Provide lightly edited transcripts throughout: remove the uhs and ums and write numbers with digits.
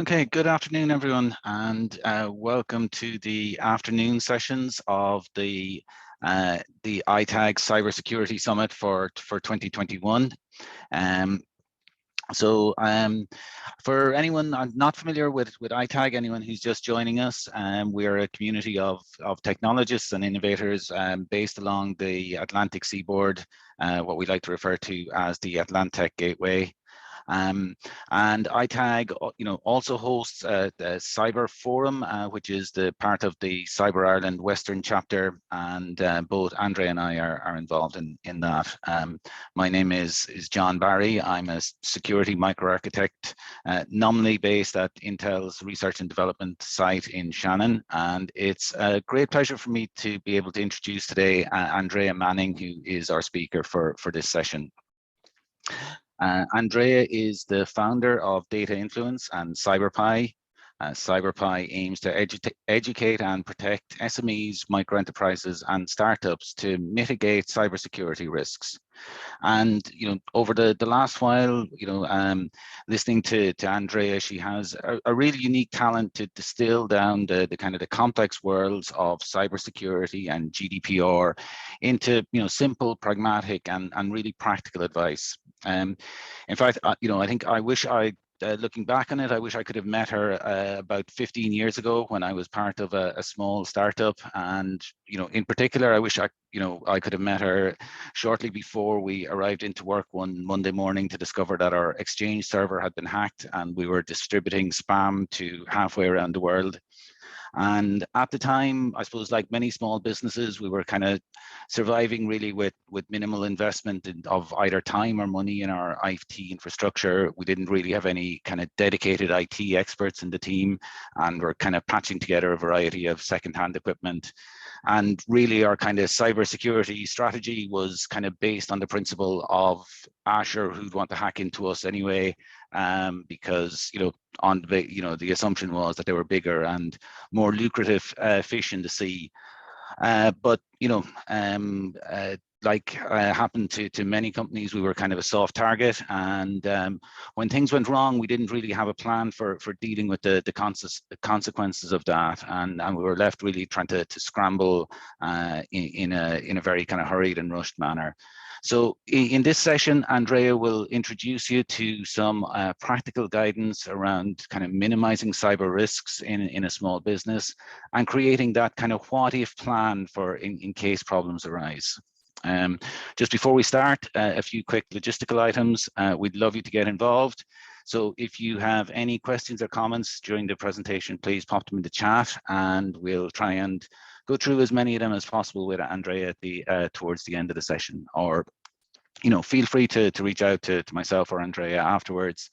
Okay, good afternoon, everyone, and welcome to the afternoon sessions of the ITAG Cybersecurity Summit for 2021. For anyone not familiar with ITAG, anyone who's just joining us, we are a community of technologists and innovators based along the Atlantic seaboard, what we like to refer to as the Atlantic Gateway. And ITAG, also hosts the Cyber Forum, which is the part of the Cyber Ireland Western chapter, and both Andrea and I are involved in that. My name is John Barry. I'm a security microarchitect, nominally based at Intel's research and development site in Shannon, and it's a great pleasure for me to be able to introduce today Andrea Manning, who is our speaker for this session. Andrea is the founder of Data Influence and CyberPie. CyberPie aims to educate and protect SMEs, microenterprises, and startups to mitigate cybersecurity risks. And over the last while, listening to Andrea, she has a really unique talent to distill down the kind of the complex worlds of cybersecurity and GDPR into simple, pragmatic, and really practical advice. In fact, I think I wish looking back on it, I wish I could have met her about 15 years ago when I was part of a small startup. And, in particular, I wish I could have met her shortly before we arrived into work one Monday morning to discover that our Exchange server had been hacked and we were distributing spam to halfway around the world. And at the time, I suppose, like many small businesses, we were kind of surviving really with minimal investment of either time or money in our IT infrastructure. We didn't really have any kind of dedicated IT experts in the team, and we're kind of patching together a variety of secondhand equipment. And really our kind of cybersecurity strategy was kind of based on the principle of Asher, who'd want to hack into us anyway, because the assumption was that they were bigger and more lucrative fish in the sea. But like happened to many companies, we were kind of a soft target, and when things went wrong, we didn't really have a plan for dealing with the consequences of that, and we were left really trying to scramble in a very kind of hurried and rushed manner. So in this session, Andrea will introduce you to some practical guidance around kind of minimizing cyber risks in a small business and creating that kind of what if plan for in case problems arise. Just before we start, a few quick logistical items. We'd love you to get involved. So if you have any questions or comments during the presentation, please pop them in the chat and we'll try and go through as many of them as possible with Andrea at towards the end of the session. Or feel free to reach out to myself or Andrea afterwards.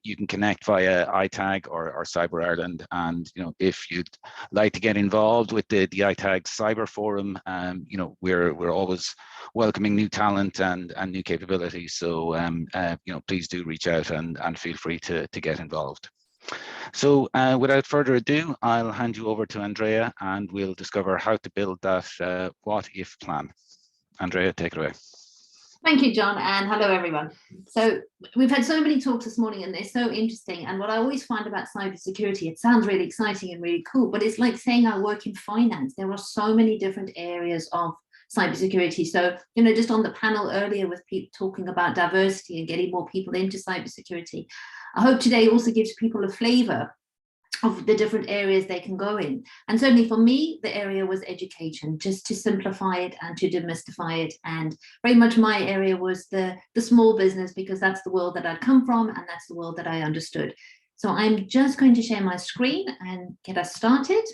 You can connect via ITAG or Cyber Ireland. And, if you'd like to get involved with the ITAG Cyber Forum, we're always welcoming new talent and new capabilities. So, please do reach out and feel free to get involved. So without further ado, I'll hand you over to Andrea and we'll discover how to build that what if plan. Andrea, take it away. Thank you, John, and hello, everyone. So we've had so many talks this morning and they're so interesting. And what I always find about cybersecurity, it sounds really exciting and really cool, but it's like saying I work in finance. There are so many different areas of cybersecurity. So, just on the panel earlier with people talking about diversity and getting more people into cybersecurity, I hope today also gives people a flavor of the different areas they can go in. And certainly for me, the area was education, just to simplify it and to demystify it. And very much my area was the small business, because that's the world that I'd come from and that's the world that I understood. So I'm just going to share my screen and get us started.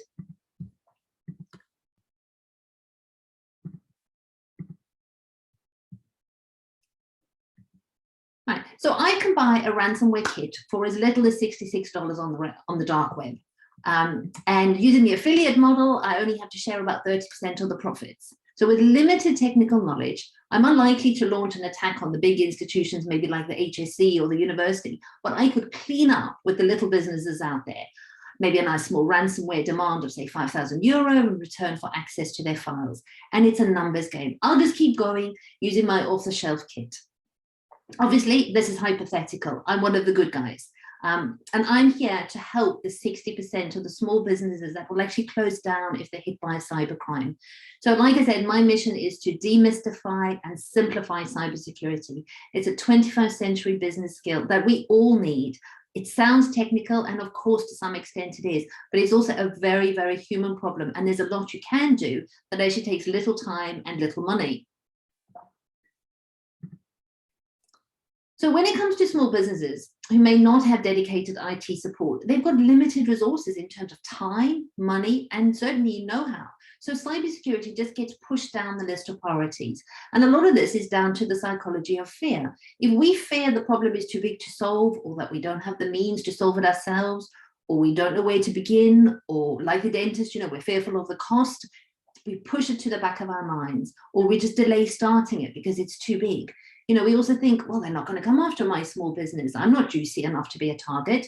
Right, so I can buy a ransomware kit for as little as $66 on the dark web. And using the affiliate model, I only have to share about 30% of the profits. So with limited technical knowledge, I'm unlikely to launch an attack on the big institutions, maybe like the HSC or the university, but I could clean up with the little businesses out there. Maybe a nice small ransomware demand of say €5,000 in return for access to their files. And it's a numbers game. I'll just keep going using my off-the-shelf kit. Obviously, this is hypothetical. I'm one of the good guys. And I'm here to help the 60% of the small businesses that will actually close down if they're hit by a cybercrime. So like I said, my mission is to demystify and simplify cybersecurity. It's a 21st century business skill that we all need. It sounds technical, and of course, to some extent it is, but it's also a very, very human problem. And there's a lot you can do that actually takes little time and little money. So when it comes to small businesses who may not have dedicated IT support, they've got limited resources in terms of time, money, and certainly know-how. So cybersecurity just gets pushed down the list of priorities. And a lot of this is down to the psychology of fear. If we fear the problem is too big to solve, or that we don't have the means to solve it ourselves, or we don't know where to begin, or like the dentist, we're fearful of the cost, we push it to the back of our minds, or we just delay starting it because it's too big. We also think, well, they're not going to come after my small business. I'm not juicy enough to be a target.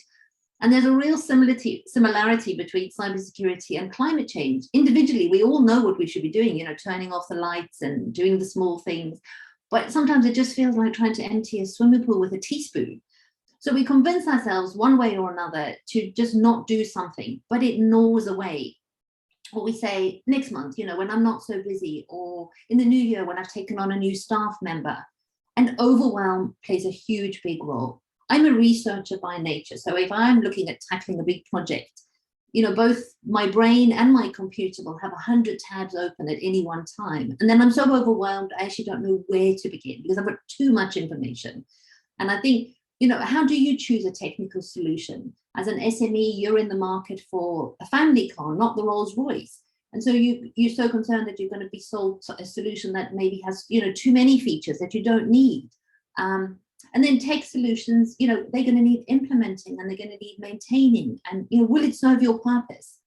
And there's a real similarity between cybersecurity and climate change. Individually, we all know what we should be doing, turning off the lights and doing the small things. But sometimes it just feels like trying to empty a swimming pool with a teaspoon. So we convince ourselves one way or another to just not do something, but it gnaws away. Or we say next month, when I'm not so busy, or in the new year when I've taken on a new staff member. And overwhelm plays a huge, big role. I'm a researcher by nature. So if I'm looking at tackling a big project, both my brain and my computer will have 100 tabs open at any one time. And then I'm so overwhelmed, I actually don't know where to begin because I've got too much information. And I think, how do you choose a technical solution? As an SME, you're in the market for a family car, not the Rolls Royce. And so you're so concerned that you're going to be sold a solution that maybe has, too many features that you don't need. And then tech solutions, they're going to need implementing, and they're going to need maintaining, and, will it serve your purpose?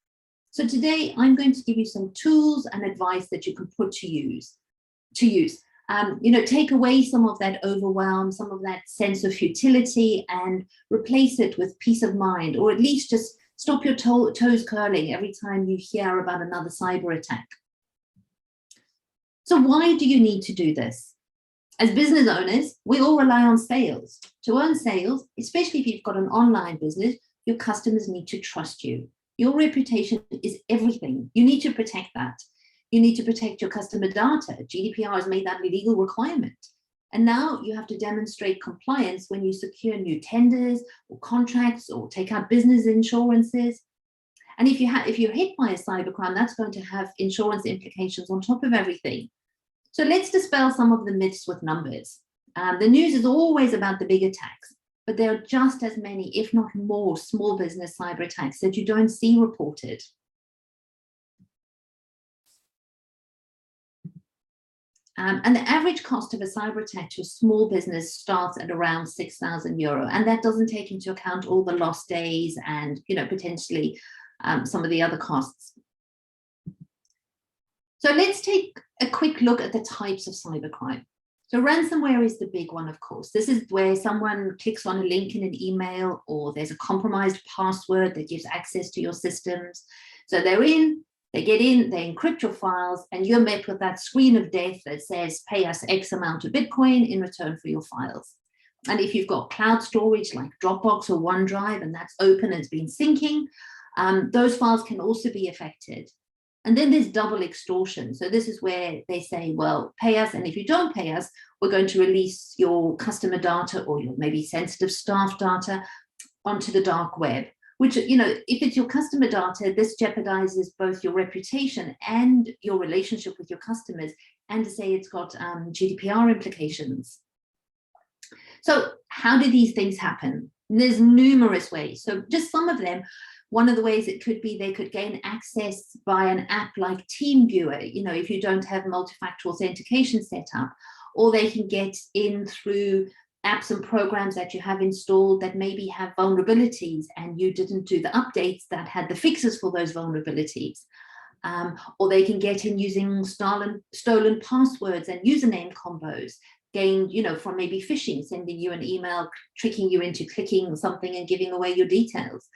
So today I'm going to give you some tools and advice that you can put to use. Take away some of that overwhelm, some of that sense of futility, and replace it with peace of mind, or at least just stop your toes curling every time you hear about another cyber attack. So why do you need to do this? As business owners, we all rely on sales. To earn sales, especially if you've got an online business, your customers need to trust you. Your reputation is everything. You need to protect that. You need to protect your customer data. GDPR has made that a legal requirement. And now you have to demonstrate compliance when you secure new tenders or contracts or take out business insurances. And if you're hit by a cybercrime, that's going to have insurance implications on top of everything. So let's dispel some of the myths with numbers. The news is always about the big attacks, but there are just as many, if not more, small business cyber attacks that you don't see reported. And the average cost of a cyber attack to a small business starts at around €6,000. And that doesn't take into account all the lost days and, potentially some of the other costs. So let's take a quick look at the types of cybercrime. So ransomware is the big one, of course. This is where someone clicks on a link in an email, or there's a compromised password that gives access to your systems. So they get in, they encrypt your files, and you're met with that screen of death that says, pay us X amount of Bitcoin in return for your files. And if you've got cloud storage like Dropbox or OneDrive, and that's open and it's been syncing, those files can also be affected. And then there's double extortion. So this is where they say, well, pay us, and if you don't pay us, we're going to release your customer data or your maybe sensitive staff data onto the dark web. Which, if it's your customer data, this jeopardizes both your reputation and your relationship with your customers, and to say it's got GDPR implications. So how do these things happen? And there's numerous ways. So just some of them, one of the ways it could be they could gain access by an app like TeamViewer, if you don't have multi-factor authentication set up, or they can get in through apps and programs that you have installed that maybe have vulnerabilities and you didn't do the updates that had the fixes for those vulnerabilities. Or they can get in using stolen passwords and username combos gained, from maybe phishing, sending you an email, tricking you into clicking something and giving away your details.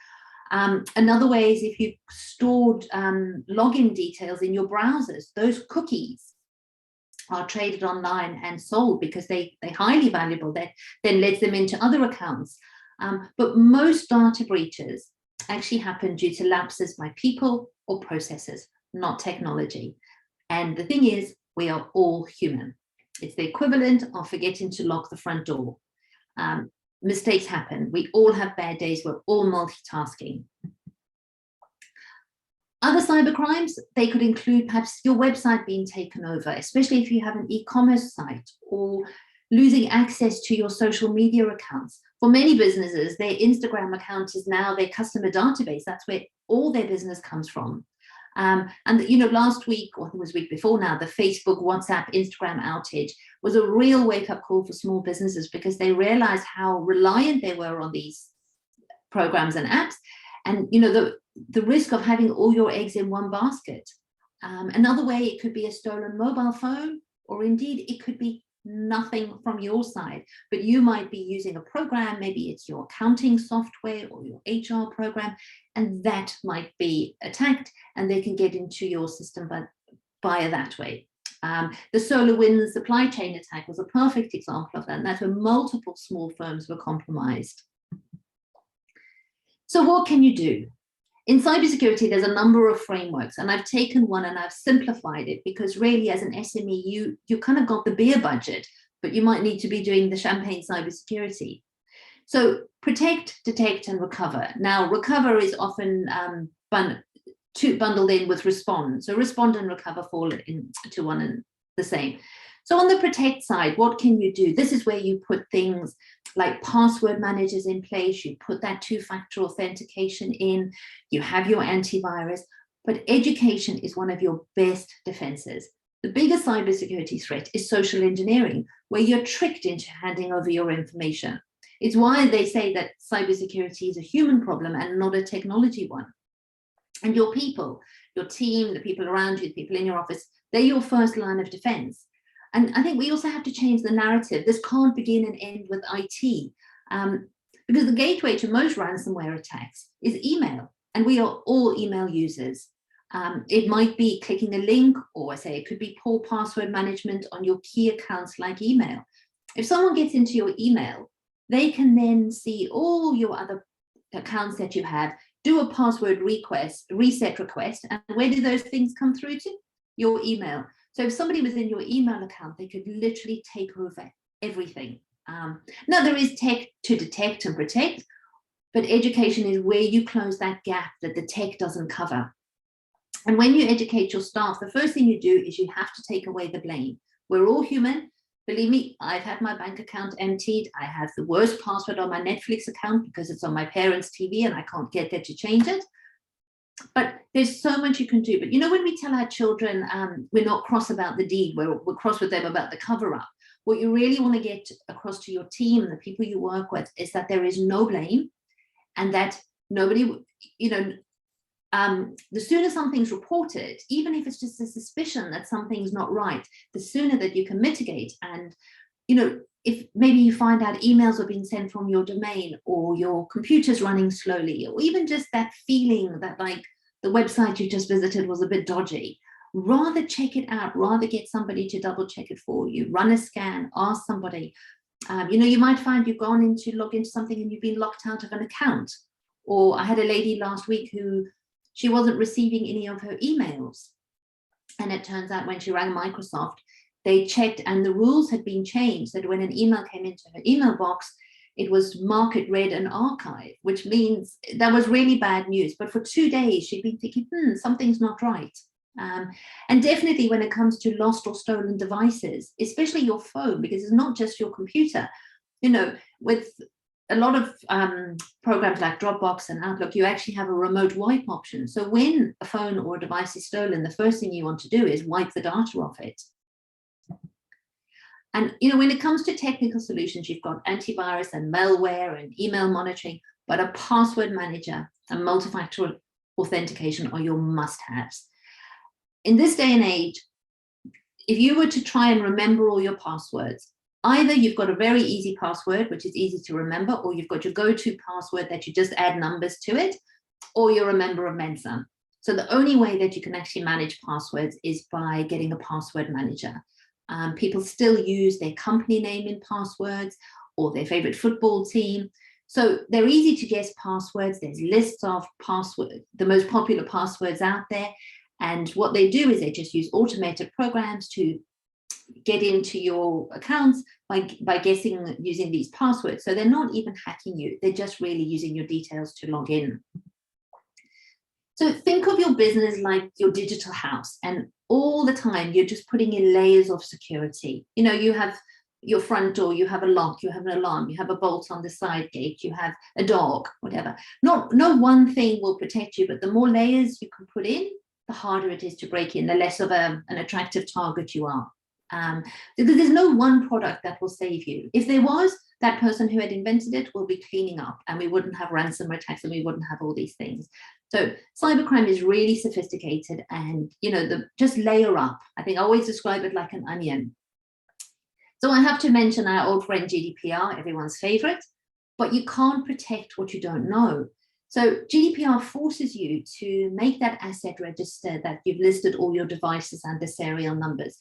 Another way is if you've stored login details in your browsers, those cookies are traded online and sold because they're highly valuable. That then lets them into other accounts. But most data breaches actually happen due to lapses by people or processes, not technology. And the thing is, we are all human. It's the equivalent of forgetting to lock the front door. Mistakes happen. We all have bad days. We're all multitasking. Other cyber crimes, they could include perhaps your website being taken over, especially if you have an e-commerce site, or losing access to your social media accounts. For many businesses, their Instagram account is now their customer database. That's where all their business comes from. And last week, or I think it was the week before now, the Facebook, WhatsApp, Instagram outage was a real wake-up call for small businesses, because they realized how reliant they were on these programs and apps, and the risk of having all your eggs in one basket. Another way, it could be a stolen mobile phone, or indeed it could be nothing from your side, but you might be using a program, maybe it's your accounting software or your HR program, and that might be attacked, and they can get into your system via that way. The SolarWinds supply chain attack was a perfect example of that, and that's where multiple small firms were compromised. So what can you do? In cybersecurity, there's a number of frameworks, and I've taken one and I've simplified it, because really as an SME, you kind of got the beer budget, but you might need to be doing the champagne cybersecurity. So protect, detect, and recover. Now, recover is often bundled in with respond. So respond and recover fall into one and the same. So on the protect side, what can you do? This is where you put things like password managers in place, you put that two-factor authentication in, you have your antivirus, but education is one of your best defenses. The biggest cybersecurity threat is social engineering, where you're tricked into handing over your information. It's why they say that cybersecurity is a human problem and not a technology one. And your people, your team, the people around you, the people in your office, they're your first line of defense. And I think we also have to change the narrative. This can't begin and end with IT, because the gateway to most ransomware attacks is email, and we are all email users. It might be clicking a link, or I say it could be poor password management on your key accounts like email. If someone gets into your email, they can then see all your other accounts that you have, do a password reset request, and where do those things come through to? Your email. So if somebody was in your email account, they could literally take over everything. Now, there is tech to detect and protect, but education is where you close that gap that the tech doesn't cover. And when you educate your staff, the first thing you do is you have to take away the blame. We're all human. Believe me, I've had my bank account emptied. I have the worst password on my Netflix account because it's on my parents' TV and I can't get there to change it. But there's so much you can do. But when we tell our children we're not cross about the deed, we're cross with them about the cover-up, what you really want to get across to your team and the people you work with is that there is no blame, and that nobody, the sooner something's reported, even if it's just a suspicion that something's not right, the sooner that you can mitigate. And, if maybe you find out emails are being sent from your domain, or your computer's running slowly, or even just that feeling that like the website you just visited was a bit dodgy, rather check it out, rather get somebody to double check it for you, run a scan, ask somebody. You might find you've gone in to log into something and you've been locked out of an account. Or I had a lady last week who she wasn't receiving any of her emails. And it turns out when she rang Microsoft, they checked and the rules had been changed, that when an email came into her email box, it was mark it read and archive, which means that was really bad news. But for 2 days, she'd been thinking, something's not right. And definitely when it comes to lost or stolen devices, especially your phone, because it's not just your computer, with a lot of programs like Dropbox and Outlook, you actually have a remote wipe option. So when a phone or a device is stolen, the first thing you want to do is wipe the data off it. And when it comes to technical solutions, you've got antivirus and malware and email monitoring, but a password manager and multi-factor authentication are your must-haves. In this day and age, if you were to try and remember all your passwords, either you've got a very easy password, which is easy to remember, or you've got your go-to password that you just add numbers to it, or you're a member of Mensa. So the only way that you can actually manage passwords is by getting a password manager. People still use their company name in passwords, or their favorite football team. So they're easy to guess passwords. There's lists of passwords, the most popular passwords out there. And what they do is they just use automated programs to get into your accounts by guessing using these passwords. So they're not even hacking you. They're just really using your details to log in. So think of your business like your digital house, and all the time you're just putting in layers of security. You know, you have your front door, you have a lock, you have an alarm, you have a bolt on the side gate, you have a dog, whatever. No one thing will protect you, but the more layers you can put in, the harder it is to break in, the less of an attractive target you are. Because there's no one product that will save you. If there was, that person who had invented it will be cleaning up, and we wouldn't have ransomware attacks, and we wouldn't have all these things. So cybercrime is really sophisticated, and you know, just layer up. I think I always describe it like an onion. So I have to mention our old friend GDPR, everyone's favorite, but you can't protect what you don't know. So GDPR forces you to make that asset register that you've listed all your devices and the serial numbers,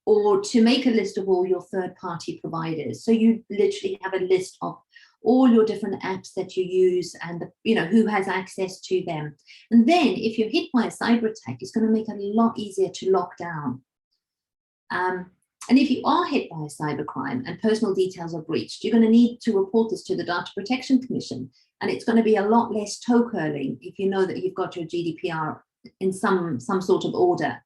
or to make a list of all your third-party providers. So you literally have a list of all your different apps that you use and who has access to them. And then if you're hit by a cyber attack, it's going to make it a lot easier to lock down. And if you are hit by a cybercrime and personal details are breached, you're going to need to report this to the Data Protection Commission. And it's going to be a lot less toe curling if you know that you've got your GDPR in some sort of order.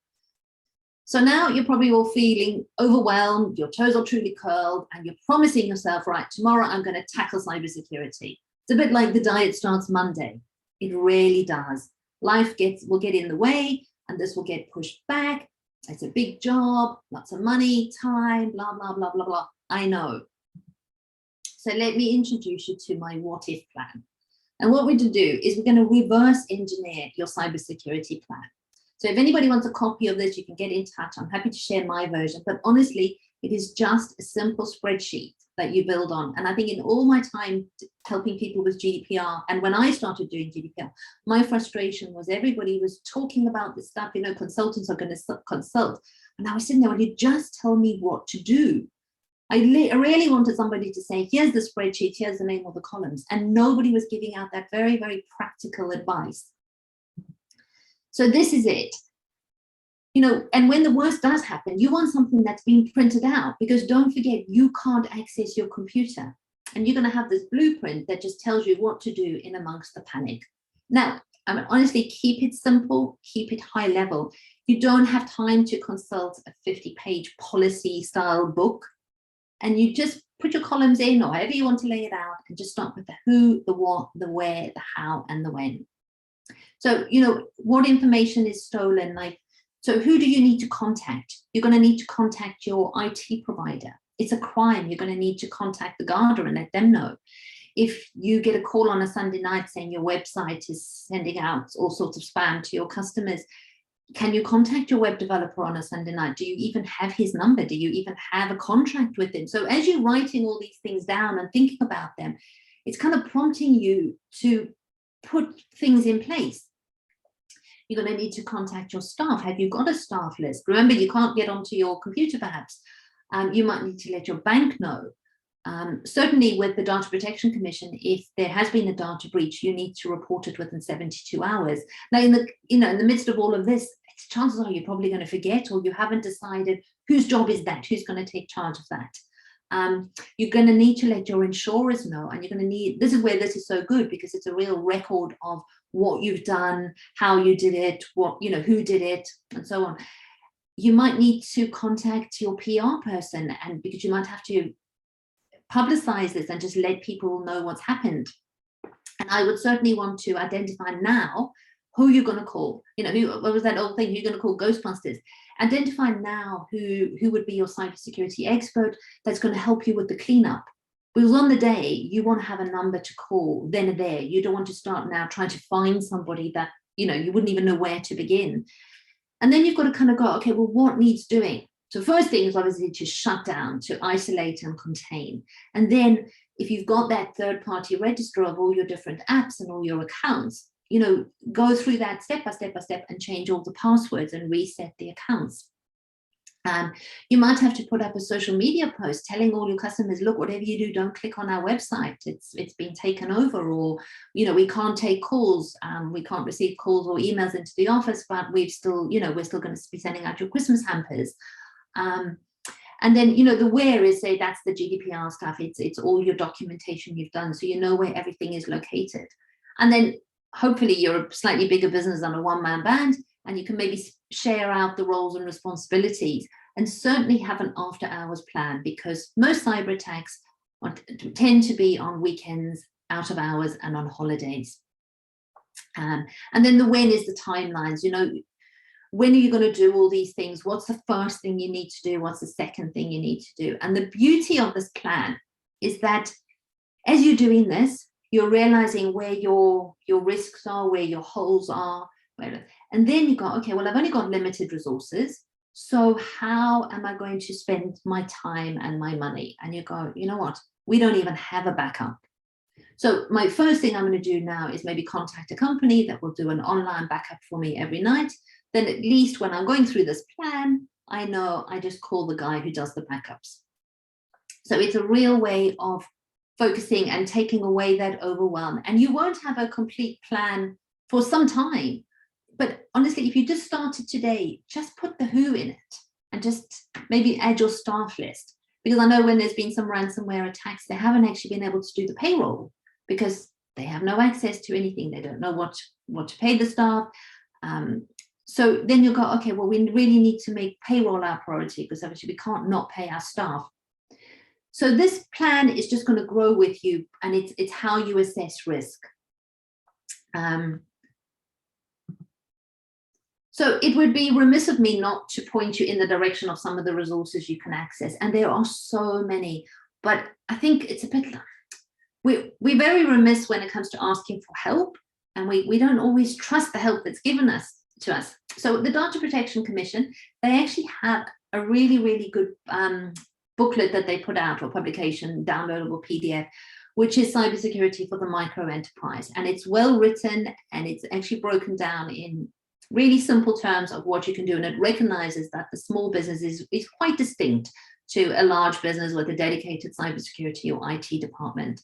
So now you're probably all feeling overwhelmed, your toes are truly curled, and you're promising yourself, right, tomorrow I'm going to tackle cybersecurity. It's a bit like the diet starts Monday. It really does. Life will get in the way, and this will get pushed back. It's a big job, lots of money, time, blah, blah, blah, blah, blah. I know. So let me introduce you to my what if plan. And what we're going to do is we're going to reverse engineer your cybersecurity plan. So if anybody wants a copy of this, you can get in touch. I'm happy to share my version, but honestly, it is just a simple spreadsheet that you build on. And I think in all my time helping people with GDPR, and when I started doing GDPR, my frustration was everybody was talking about this stuff, you know, consultants are going to consult. And I was sitting there, well, you just tell me what to do. I really wanted somebody to say, here's the spreadsheet, here's the name of the columns. And nobody was giving out that very, very practical advice. So this is it. You know, and when the worst does happen, you want something that's been printed out, because don't forget, you can't access your computer. And you're going to have this blueprint that just tells you what to do in amongst the panic. Now, I mean, honestly, keep it simple, keep it high level. You don't have time to consult a 50-page policy style book. And you just put your columns in, or however you want to lay it out, and just start with the who, the what, the where, the how, and the when. So, you know, what information is stolen? Like, so who do you need to contact? You're going to need to contact your IT provider. It's a crime. You're going to need to contact the Garda and let them know. If you get a call on a Sunday night saying your website is sending out all sorts of spam to your customers, can you contact your web developer on a Sunday night? Do you even have his number? Do you even have a contract with him? So as you're writing all these things down and thinking about them, it's kind of prompting you to put things in place. You're going to need to contact your staff. Have you got a staff list? Remember, you can't get onto your computer perhaps. You might need to let your bank know. Certainly with the Data Protection Commission, if there has been a data breach, you need to report it within 72 hours. Now, in the midst of all of this, chances are you're probably going to forget, or you haven't decided whose job is that, who's going to take charge of that. You're going to need to let your insurers know, and you're going to need, this is where this is so good, because it's a real record of what you've done, how you did it, who did it, and so on. You might need to contact your PR person, and because you might have to publicize this and just let people know what's happened. And I would certainly want to identify now who you're going to call. What was that old thing? Who you're going to call Ghostbusters? Identify now who would be your cybersecurity expert that's going to help you with the cleanup. Because on the day, you want to have a number to call then and there. You don't want to start now trying to find somebody that, you wouldn't even know where to begin. And then you've got to kind of go, okay, well, what needs doing? So first thing is obviously to shut down, to isolate and contain. And then if you've got that third-party register of all your different apps and all your accounts, go through that step by step by step and change all the passwords and reset the accounts. You might have to put up a social media post telling all your customers, look, whatever you do, don't click on our website. It's been taken over, or, we can't take calls. We can't receive calls or emails into the office, but we're still going to be sending out your Christmas hampers. And then, the where is, say, that's the GDPR stuff. It's all your documentation you've done, so you know where everything is located. And then hopefully you're a slightly bigger business than a one-man band, and you can maybe share out the roles and responsibilities, and certainly have an after-hours plan, because most cyber attacks tend to be on weekends, out of hours, and on holidays. And then the when is the timelines. When are you going to do all these things? What's the first thing you need to do? What's the second thing you need to do? And the beauty of this plan is that as you're doing this, you're realizing where your risks are, where your holes are, and then you go, okay, well, I've only got limited resources, so how am I going to spend my time and my money? And you go, you know what, we don't even have a backup. So my first thing I'm going to do now is maybe contact a company that will do an online backup for me every night. Then at least when I'm going through this plan, I know I just call the guy who does the backups. So it's a real way of focusing and taking away that overwhelm. And you won't have a complete plan for some time. But honestly, if you just started today, just put the who in it and just maybe add your staff list. Because I know when there's been some ransomware attacks, they haven't actually been able to do the payroll because they have no access to anything. They don't know what to pay the staff. So then you'll go, okay, well, we really need to make payroll our priority, because obviously we can't not pay our staff. So this plan is just going to grow with you, and it's how you assess risk. So it would be remiss of me not to point you in the direction of some of the resources you can access, and there are so many. But I think it's a bit, we're very remiss when it comes to asking for help, and we don't always trust the help that's given to us. So the Data Protection Commission, they actually have a really, really good booklet that they put out, or publication, downloadable PDF, which is Cybersecurity for the Micro Enterprise. And it's well written, and it's actually broken down in really simple terms of what you can do. And it recognizes that the small business is quite distinct to a large business with a dedicated cybersecurity or IT department.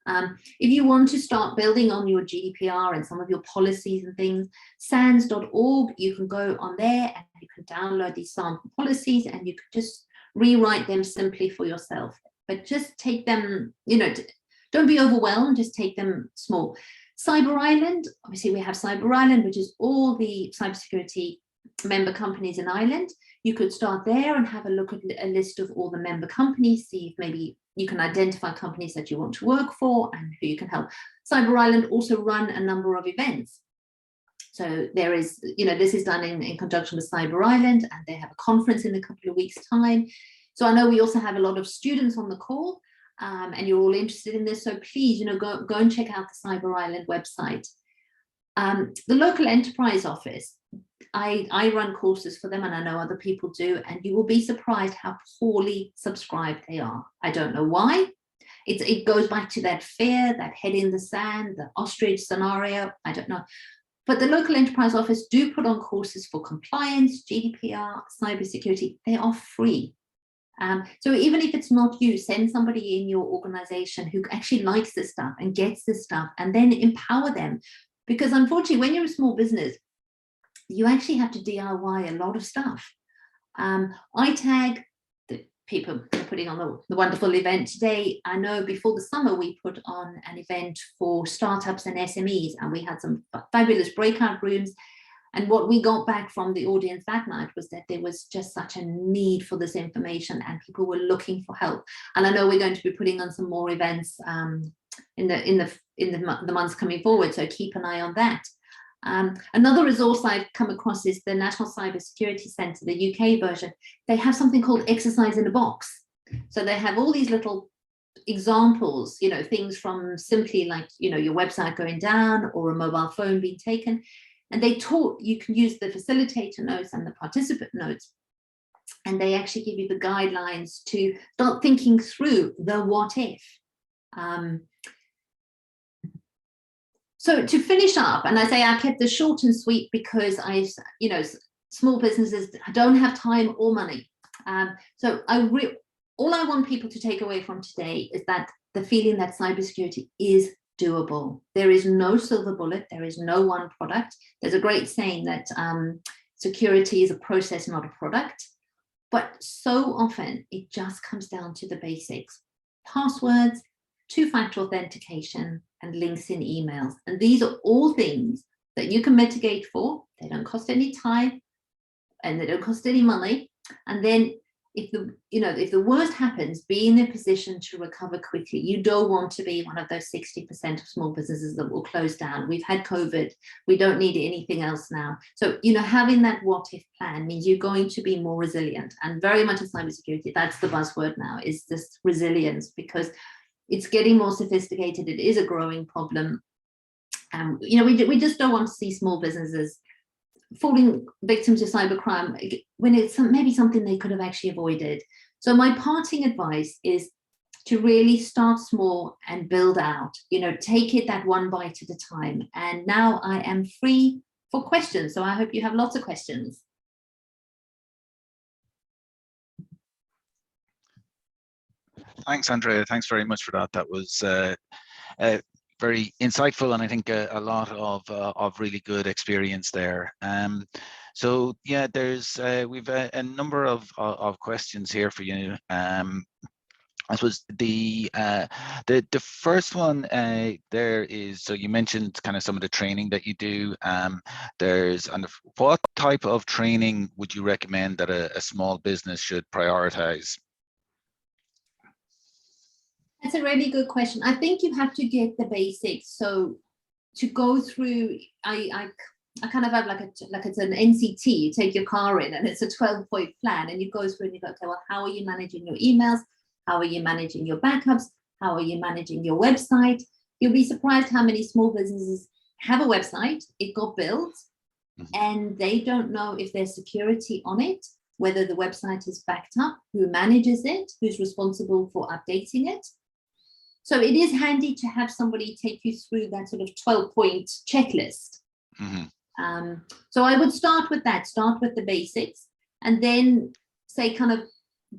If you want to start building on your GDPR and some of your policies and things, sans.org, you can go on there and you can download these sample policies, and you can just rewrite them simply for yourself. But just take them, don't be overwhelmed, just take them small. Cyber Island, obviously we have Cyber Island, which is all the cybersecurity member companies in Ireland. You could start there and have a look at a list of all the member companies, see if maybe you can identify companies that you want to work for and who you can help. Cyber Island also run a number of events. So there is, this is done in conjunction with Cyber Island, and they have a conference in a couple of weeks' time. So I know we also have a lot of students on the call, and you're all interested in this. So please, go and check out the Cyber Island website. The local enterprise office, I run courses for them, and I know other people do, and you will be surprised how poorly subscribed they are. I don't know why. It goes back to that fear, that head in the sand, the ostrich scenario. I don't know. But the local enterprise office do put on courses for compliance, GDPR, cybersecurity. They are free. So even if it's not you, send somebody in your organization who actually likes this stuff and gets this stuff, and then empower them. Because unfortunately, when you're a small business, you actually have to DIY a lot of stuff. iTag, the people are putting on the wonderful event today. I know before the summer, we put on an event for startups and SMEs, and we had some fabulous breakout rooms. And what we got back from the audience that night was that there was just such a need for this information, and people were looking for help. And I know we're going to be putting on some more events in the months coming forward, so keep an eye on that. Another resource I've come across is the National Cybersecurity Centre, the UK version. They have something called Exercise in a Box. So they have all these little examples, things from simply like, your website going down or a mobile phone being taken. And you can use the facilitator notes and the participant notes. And they actually give you the guidelines to start thinking through the what if. So to finish up, and I say I kept this short and sweet because small businesses don't have time or money So all I want people to take away from today is that the feeling that cybersecurity is doable. There is no silver bullet. There is no one product. There's a great saying that security is a process, not a product. But so often it just comes down to the basics: passwords, two-factor authentication, and links in emails. And these are all things that you can mitigate for. They don't cost any time and they don't cost any money. And then if the worst happens, be in a position to recover quickly. You don't want to be one of those 60% of small businesses that will close down. We've had COVID. We don't need anything else now. So, having that what if plan means you're going to be more resilient. And very much in cybersecurity, that's the buzzword now, is this resilience, because it's getting more sophisticated. It is a growing problem. We just don't want to see small businesses falling victim to cybercrime when it's maybe something they could have actually avoided. So my parting advice is to really start small and build out, take it that one bite at a time. And now I am free for questions. So I hope you have lots of questions. Thanks, Andrea. Thanks very much for that. That was very insightful, and I think a lot of really good experience there. So yeah, there's we've a number of questions here for you. I suppose the first one there is, so you mentioned kind of some of the training that you do. What type of training would you recommend that a small business should prioritize? That's a really good question. I think you have to get the basics. So to go through, I kind of have like it's an NCT. You take your car in and it's a 12-point plan, and you go through and you go, okay, well, how are you managing your emails? How are you managing your backups? How are you managing your website? You'll be surprised how many small businesses have a website. It got built and they don't know if there's security on it, whether the website is backed up, who manages it, who's responsible for updating it. So it is handy to have somebody take you through that sort of 12-point checklist. So I would start with that, start with the basics, and then say kind of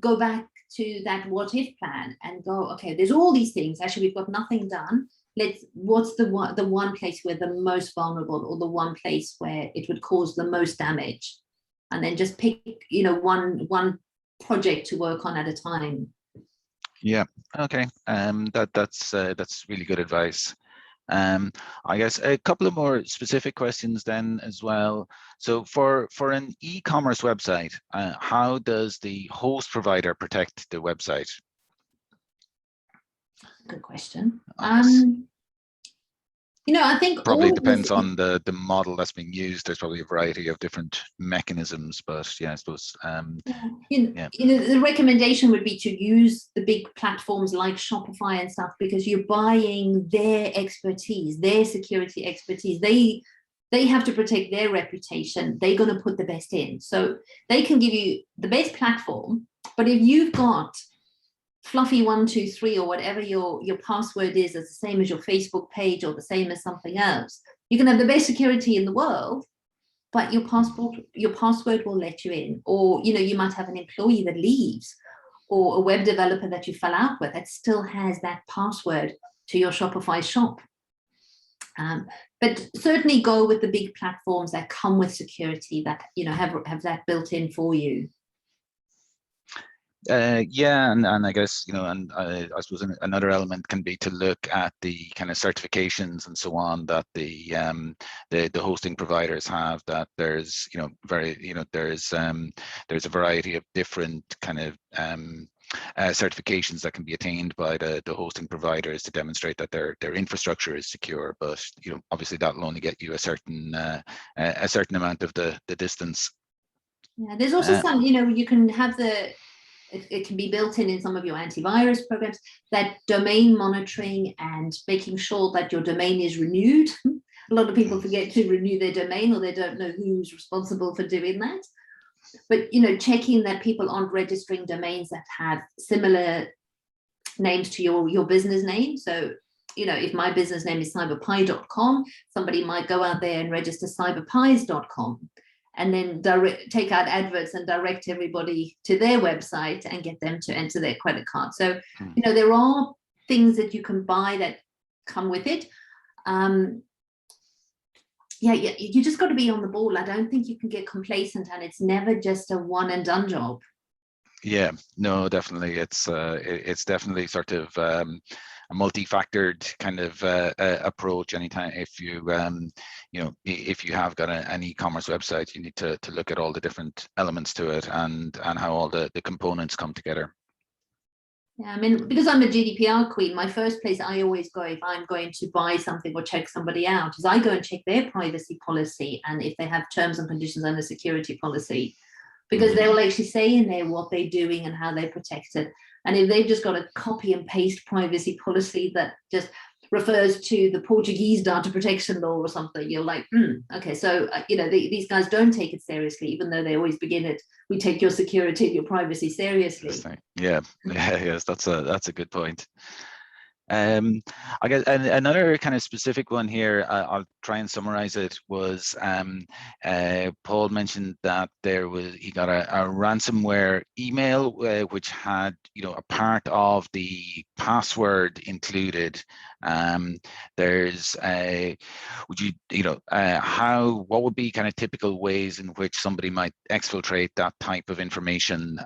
go back to that what if plan and go, okay, there's all these things. Actually, we've got nothing done. What's the one place where the most vulnerable, or the one place where it would cause the most damage? And then just pick, one project to work on at a time. Yeah. Okay. That's really good advice. I guess a couple of more specific questions then as well. So for an e-commerce website, how does the host provider protect the website? Good question. I think probably depends on the model that's being used. There's probably a variety of different mechanisms, but yeah, I suppose. The recommendation would be to use the big platforms like Shopify and stuff, because you're buying their expertise, their security expertise. They have to protect their reputation. They're going to put the best in, so they can give you the best platform. But if you've got fluffy 123 or whatever your password is, the same as your Facebook page or the same as something else, you can have the best security in the world, but your password will let you in. Or you might have an employee that leaves, or a web developer that you fell out with that still has that password to your Shopify shop. But certainly go with the big platforms that come with security, that have that built in for you. Yeah, and I guess I suppose another element can be to look at the kind of certifications and so on that the hosting providers have. That there's there's a variety of different kind of certifications that can be attained by the hosting providers to demonstrate that their infrastructure is secure. But obviously that will only get you a certain amount of the distance. Yeah, there's also some you can have it can be built in some of your antivirus programs, that domain monitoring and making sure that your domain is renewed. A lot of people forget to renew their domain, or they don't know who's responsible for doing that. But checking that people aren't registering domains that have similar names to your business name. So if my business name is cyberpie.com, somebody might go out there and register cyberpies.com. and then take out adverts and direct everybody to their website and get them to enter their credit card. So, you know, there are things that you can buy that come with it. Yeah, you just got to be on the ball. I don't think you can get complacent, and it's never just a one and done job. Yeah, no, definitely. It's definitely sort of a multi-factored kind of approach. Anytime if you you know, if you have got an e-commerce website, you need to look at all the different elements to it and how all the components come together. Yeah, I mean, because I'm a GDPR queen, my first place I always go if I'm going to buy something or check somebody out is I go and check their privacy policy and if they have terms and conditions and a security policy, because they will actually say in there what they're doing and how they protect it. And if they've just got a copy and paste privacy policy that just refers to the Portuguese data protection law or something, you're like, okay, so you know, these guys don't take it seriously, even though they always begin it, we take your security and your privacy seriously. Yeah, yes, that's a good point. I guess another kind of specific one here, I'll try and summarize it, was Paul mentioned that he got a ransomware email which had, you know, a part of the password included. There's what would be kind of typical ways in which somebody might exfiltrate that type of information?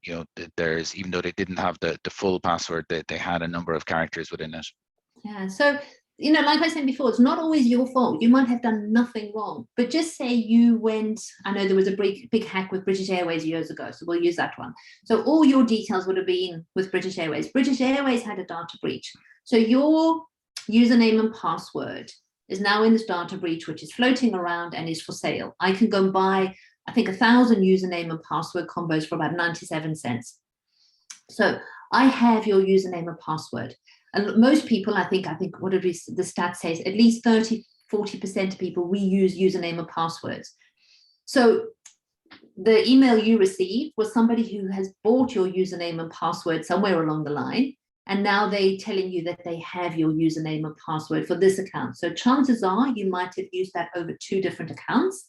You know, there's, even though they didn't have the full password, they had a number of characters within it. Yeah, so, you know, like I said before, it's not always your fault. You might have done nothing wrong, but just say you went, I know there was a big hack with British Airways years ago, so we'll use that one. So all your details would have been with British Airways. British Airways had a data breach. So your username and password is now in this data breach, which is floating around and is for sale. I can go and buy, I think, 1,000 username and password combos for about 97 cents. So I have your username and password. And most people, I think what did the stat says, at least 30–40% of people, we use username and passwords. So the email you received was somebody who has bought your username and password somewhere along the line, and now they're telling you that they have your username and password for this account. So chances are you might have used that over 2 different accounts.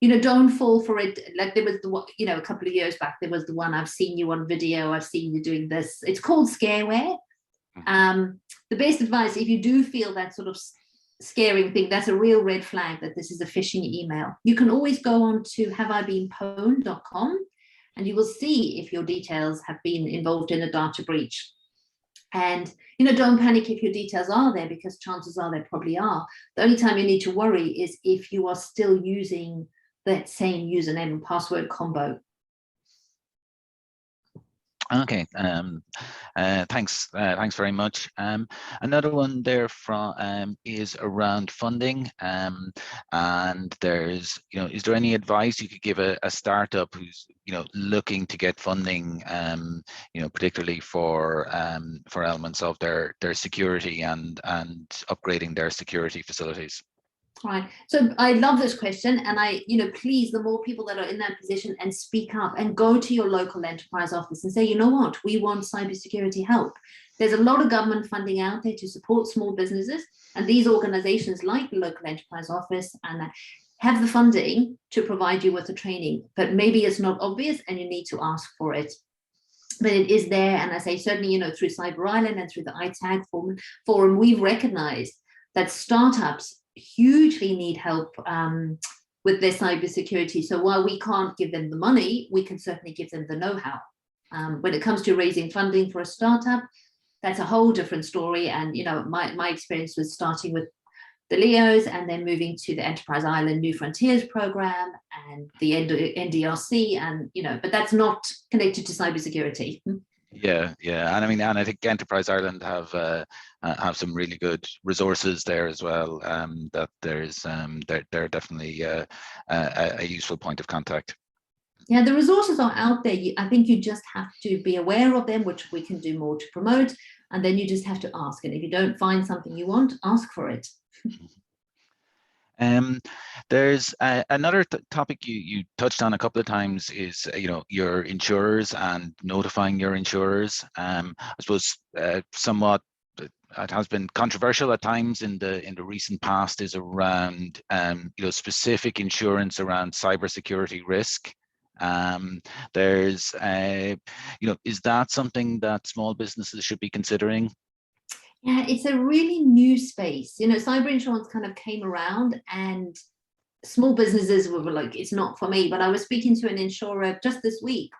You know, don't fall for it. Like there was the one, you know, a couple of years back, there was the one, I've seen you on video, I've seen you doing this. It's called scareware. The best advice, if you do feel that sort of scaring thing, that's a real red flag that this is a phishing email. You can always go on to haveibeenpwned.com and you will see if your details have been involved in a data breach. And, you know, don't panic if your details are there, because chances are they probably are. The only time you need to worry is if you are still using that same username and password combo. Okay, thanks very much. Another one there from is around funding, and there's, you know, is there any advice you could give a startup who's, you know, looking to get funding, you know, particularly for elements of their security and upgrading their security facilities? Right. So I love this question, and you know, please, the more people that are in that position, and speak up and go to your local enterprise office and say, you know what, we want cybersecurity help. There's a lot of government funding out there to support small businesses, and these organizations like the local enterprise office and have the funding to provide you with the training, but maybe it's not obvious and you need to ask for it. But it is there, and I say certainly, you know, through Cyber Island and through the ITAG forum, we've recognized that startups hugely need help with their cybersecurity. So while we can't give them the money, we can certainly give them the know-how. When it comes to raising funding for a startup, that's a whole different story. And, you know, my experience was starting with the LEOs and then moving to the Enterprise Island New Frontiers program and the NDRC, and, you know, but that's not connected to cybersecurity. Yeah, and I mean, and I think Enterprise Ireland have some really good resources there as well. That there's they're definitely a useful point of contact. Yeah, the resources are out there. I think you just have to be aware of them, which we can do more to promote, and then you just have to ask. And if you don't find something you want, ask for it. There's another topic you touched on a couple of times is, you know, your insurers and notifying your insurers. I suppose somewhat it has been controversial at times in the recent past is around specific insurance around cybersecurity risk. There's is that something that small businesses should be considering? Yeah, it's a really new space. Cyber insurance kind of came around, and small businesses were like, it's not for me. But I was speaking to an insurer just this week,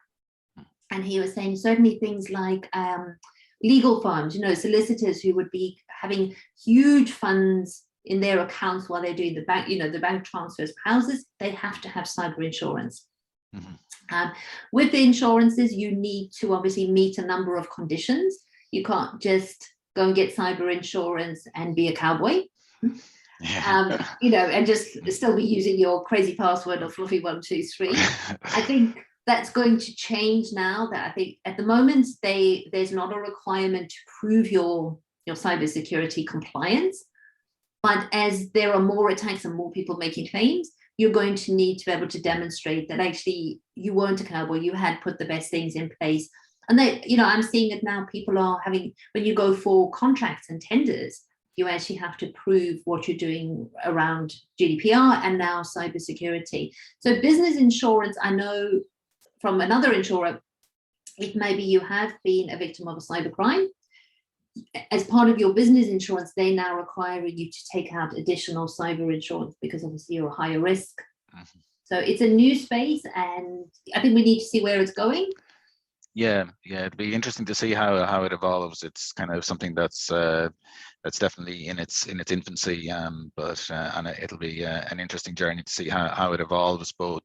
and he was saying certainly things like legal firms, solicitors who would be having huge funds in their accounts while they're doing the bank transfers of houses, they have to have cyber insurance. Mm-hmm. With the insurances, you need to obviously meet a number of conditions. You can't just go and get cyber insurance and be a cowboy. Yeah. And just still be using your crazy password of fluffy123. I think that's going to change now. That I think at the moment there's not a requirement to prove your cybersecurity compliance, but as there are more attacks and more people making claims, you're going to need to be able to demonstrate that actually you weren't a cowboy, you had put the best things in place. And I'm seeing it now. People are having, when you go for contracts and tenders, you actually have to prove what you're doing around GDPR and now cybersecurity. So business insurance, I know from another insurer, if maybe you have been a victim of a cybercrime, as part of your business insurance, they now require you to take out additional cyber insurance because obviously you're a higher risk. Mm-hmm. So it's a new space, and I think we need to see where it's going. Yeah, it'd be interesting to see how it evolves. It's kind of something that's definitely in its infancy, but it'll be an interesting journey to see how it evolves, both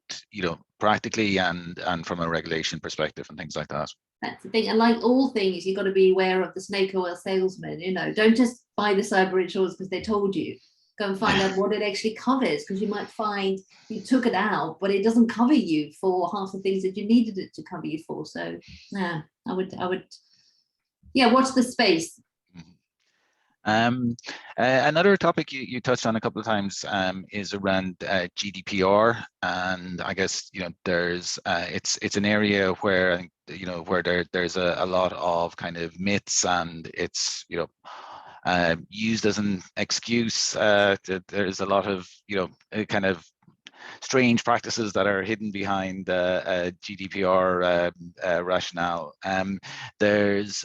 practically and from a regulation perspective and things like that. That's the thing, and like all things, you've got to be aware of the snake oil salesman. Don't just buy the cyber insurance because they told you. Go and find out what it actually covers, because you might find you took it out, but it doesn't cover you for half the things that you needed it to cover you for. So, yeah, I would, watch the space. Another topic you touched on a couple of times is around GDPR, and I guess there's it's an area where I think where there's a lot of kind of myths, and it's used as an excuse. There's a lot of kind of strange practices that are hidden behind GDPR rationale. There's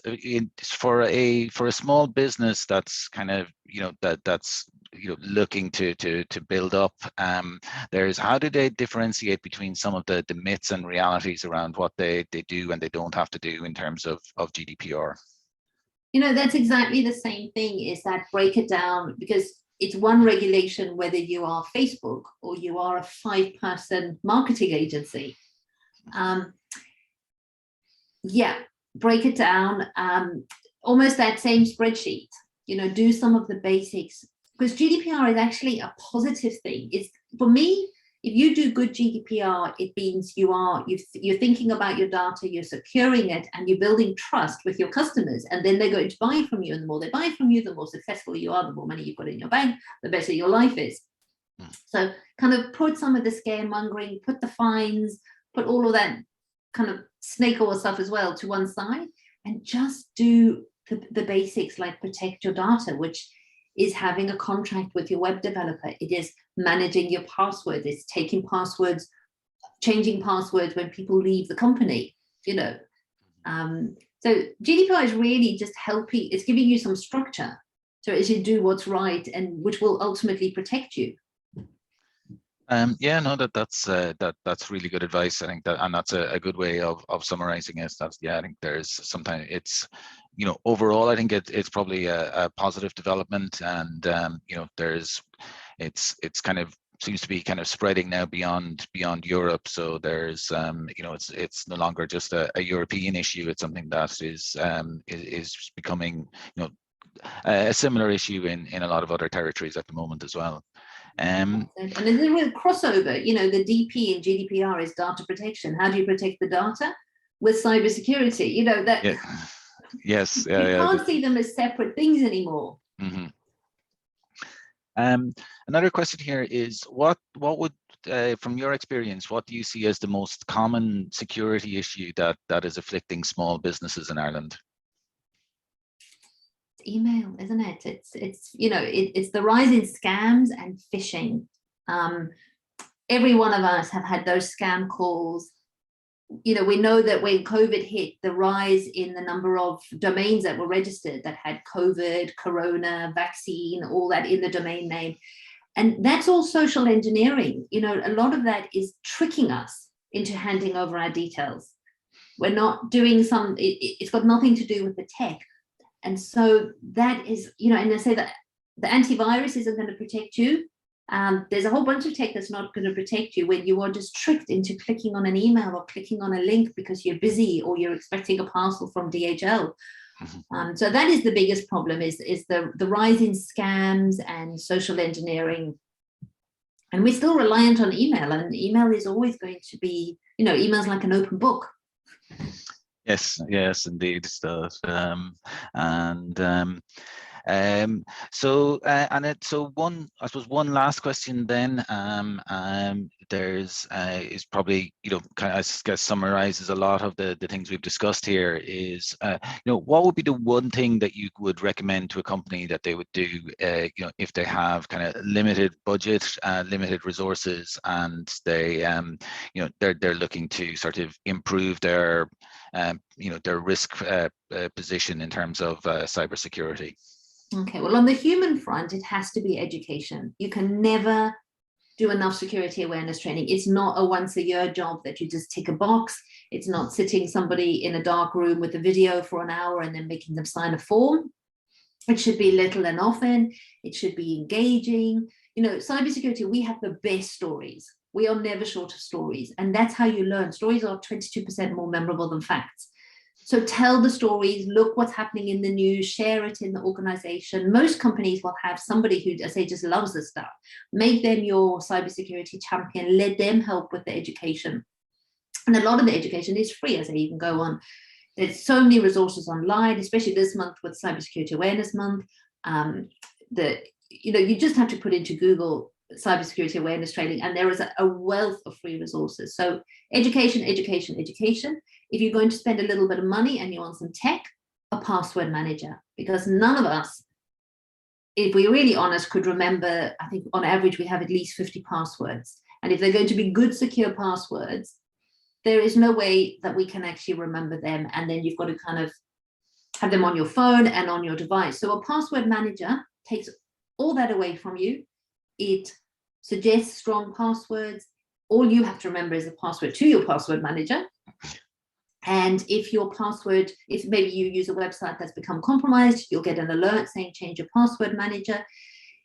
for a small business that's kind of that's looking to build up. There's, how do they differentiate between some of the myths and realities around what they do and they don't have to do in terms of GDPR? That's exactly the same thing, is that break it down, because it's one regulation whether you are Facebook or you are a 5-person marketing agency. Break it down, almost that same spreadsheet, do some of the basics, because GDPR is actually a positive thing. It's, for me, if you do good GDPR, it means you're thinking about your data, you're securing it, and you're building trust with your customers. And then they're going to buy from you. And the more they buy from you, the more successful you are, the more money you've got in your bank, the better your life is. So kind of put some of the scaremongering, put the fines, put all of that kind of snake oil stuff as well to one side, and just do the basics, like protect your data, which is having a contract with your web developer. It is managing your passwords. It's taking passwords, changing passwords when people leave the company, So GDPR is really just helping. It's giving you some structure so as you do what's right, and which will ultimately protect you. That's really good advice. I think that, and that's a good way of summarizing it. I think there's sometimes it's, overall, I think it's probably a positive development, and it's kind of seems to be kind of spreading now beyond Europe. So there's it's no longer just a European issue. It's something that is becoming a similar issue in a lot of other territories at the moment as well. And there's a real crossover. The DP in GDPR is data protection. How do you protect the data? With cybersecurity, that. Yeah. Yes. You can't see them as separate things anymore. Mm-hmm. Another question here is, what would, from your experience, what do you see as the most common security issue that is afflicting small businesses in Ireland? email, isn't it? It's you know, it's the rise in scams and phishing. Every one of us have had those scam calls. You know, we know that when COVID hit, the rise in the number of domains that were registered that had COVID, corona, vaccine, all that in the domain name. And that's all social engineering. You know, a lot of that is tricking us into handing over our details. We're not doing it's got nothing to do with the tech. And so that is, you know, and I say that the antivirus isn't going to protect you. There's a whole bunch of tech that's not going to protect you when you are just tricked into clicking on an email or clicking on a link because you're busy or you're expecting a parcel from DHL. So that is the biggest problem, is the rise in scams and social engineering. And we're still reliant on email, and email is always going to be, you know, email's like an open book. Yes, indeed. So, so one, I suppose, one last question then. There's is probably, you know, kind of, I guess, summarizes a lot of the things we've discussed here. Is you know, what would be the one thing that you would recommend to a company that they would do, you know, if they have kind of limited budget, limited resources, and they, you know, they're looking to sort of improve their, you know, their risk position in terms of cybersecurity? Okay, well, on the human front, it has to be education. You can never do enough security awareness training. It's not a once-a-year job that you just tick a box. It's not sitting somebody in a dark room with a video for an hour and then making them sign a form. It should be little and often. It should be engaging. You know, cybersecurity, we have the best stories. We are never short of stories. And that's how you learn. Stories are 22% more memorable than facts. So tell the stories, look what's happening in the news, share it in the organization. Most companies will have somebody who, I say, just loves this stuff. Make them your cybersecurity champion, let them help with the education. And a lot of the education is free, as I even go on. There's so many resources online, especially this month with Cybersecurity Awareness Month. You know, you just have to put into Google cybersecurity awareness training, and there is a wealth of free resources. So education, education, education. If you're going to spend a little bit of money and you want some tech, a password manager, because none of us, if we're really honest, could remember, I think on average, we have at least 50 passwords. And if they're going to be good, secure passwords, there is no way that we can actually remember them. And then you've got to kind of have them on your phone and on your device. So a password manager takes all that away from you. It suggests strong passwords. All you have to remember is a password to your password manager. And if your password, if maybe you use a website that's become compromised, you'll get an alert saying change your password manager.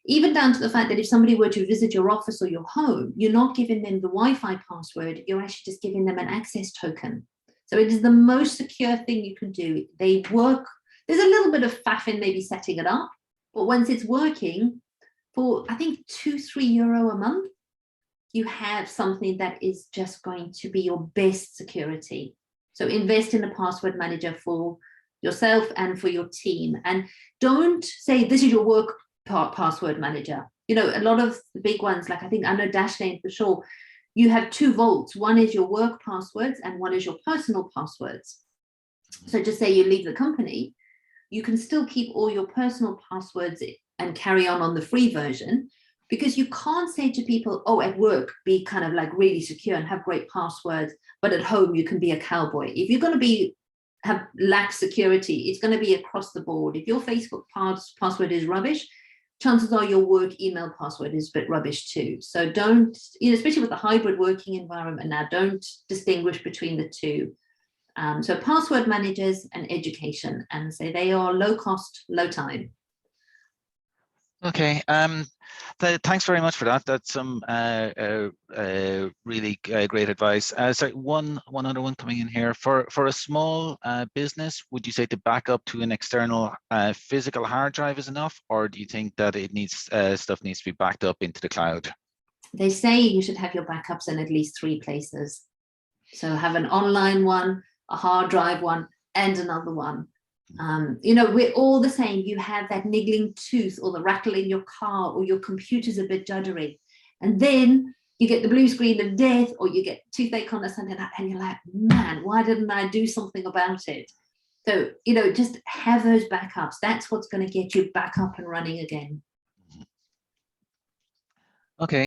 Even down to the fact that if somebody were to visit your office or your home, you're not giving them the Wi-Fi password, you're actually just giving them an access token. So it is the most secure thing you can do. They work, there's a little bit of faff in maybe setting it up, but once it's working, for I think €2-3 a month, you have something that is just going to be your best security. So invest in a password manager for yourself and for your team. And don't say this is your work password manager. You know, a lot of the big ones, like I know Dashlane for sure, you have two vaults. One is your work passwords and one is your personal passwords. So just say you leave the company, you can still keep all your personal passwords and carry on the free version, because you can't say to people, oh, at work, be kind of like really secure and have great passwords, but at home, you can be a cowboy. If you're going to have lack security, it's going to be across the board. If your Facebook password is rubbish, chances are your work email password is a bit rubbish too. So don't, you know, especially with the hybrid working environment now, don't distinguish between the two. So password managers and education, and say they are low cost, low time. Okay, thanks very much for that. That's some really great advice. Sorry, one other one coming in here. For a small business, would you say to back up to an external physical hard drive is enough, or do you think that it needs stuff needs to be backed up into the cloud? They say you should have your backups in at least 3 places. So have an online one, a hard drive one, and another one. You know, we're all the same. You have that niggling tooth or the rattle in your car, or your computer's a bit juddery, and then you get the blue screen of death, or you get toothache on a Sunday night, and you're like, man, why didn't I do something about it? So, you know, just have those backups. That's what's going to get you back up and running again. Okay.